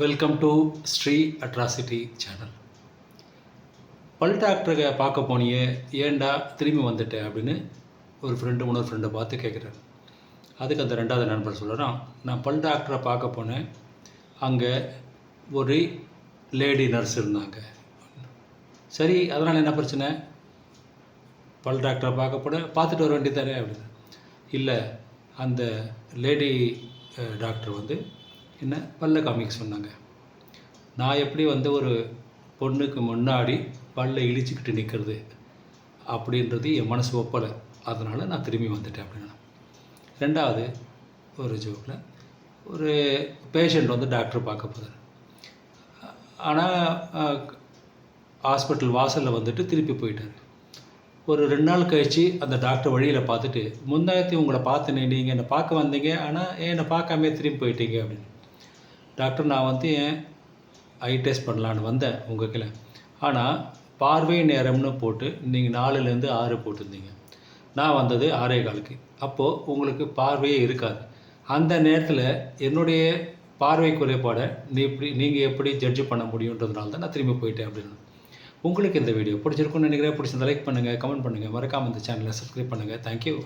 Welcome to Sri atrocity channel. பல் டாக்டரை பார்க்க போனியே, ஏன்டா திரும்பி வந்துட்டேன் அப்படின்னு ஒரு இன்னொரு ஃப்ரெண்டை பார்த்து கேட்குறாரு. அதுக்கு அந்த ரெண்டாவது நண்பர் சொல்கிறான், நான் பல் டாக்டரை பார்க்க போனேன், அங்கே ஒரு லேடி நர்ஸ் இருந்தாங்க. சரி, அதனால் என்ன பிரச்சனை? பல் டாக்டரை பார்க்க போனேன், பார்த்துட்டு வர வேண்டியதானே அப்படின்னு. இல்லை, அந்த லேடி டாக்டர் வந்து என்ன பல்ல காமிக்க சொன்னாங்க. நான் எப்படி ஒரு பொண்ணுக்கு முன்னாடி பல்ல இழிச்சிக்கிட்டு நிற்கிறது அப்படின்றது என் மனசு ஒப்பலை. அதனால் நான் திரும்பி வந்துட்டேன் அப்படின்னா. ரெண்டாவது ஒரு ஜோக்கில் ஒரு பேஷண்ட் டாக்டர் பார்க்க போகிறார். ஆனால் ஹாஸ்பிட்டல் வாசலில் திருப்பி போயிட்டார். ஒரு 2 நாள் கழித்து அந்த டாக்டர் வழியில் பார்த்துட்டு, முந்தாயத்தி உங்களை பார்த்தேனே, நீங்கள் என்னை பார்க்க வந்தீங்க, ஆனால் என்னை பார்க்காமே திரும்பி போயிட்டீங்க அப்படின்னு. டாக்டர், நான் ஏன் ஐ டெஸ்ட் பண்ணலான்னு வந்தேன் உங்கள் ஆனால் பார்வை நேரம்னு போட்டு நீங்கள் 4லேருந்து 6 போட்டிருந்தீங்க. நான் வந்தது 6:15. அப்போது உங்களுக்கு பார்வையே இருக்காது. அந்த நேரத்தில் என்னுடைய பார்வை குறைபாடை நீங்கள் எப்படி ஜட்ஜ் பண்ண முடியுன்றதுனால தான் நான் திரும்பி போயிட்டேன் அப்படின்னு. உங்களுக்கு இந்த வீடியோ பிடிச்சிருக்குன்னு நினைக்கிறேன். பிடிச்சிருந்தா லைக் பண்ணுங்கள், கமெண்ட் பண்ணுங்கள், மறக்காமல் இந்த சேனலை சப்ஸ்கிரைப் பண்ணுங்கள். தேங்க்யூ.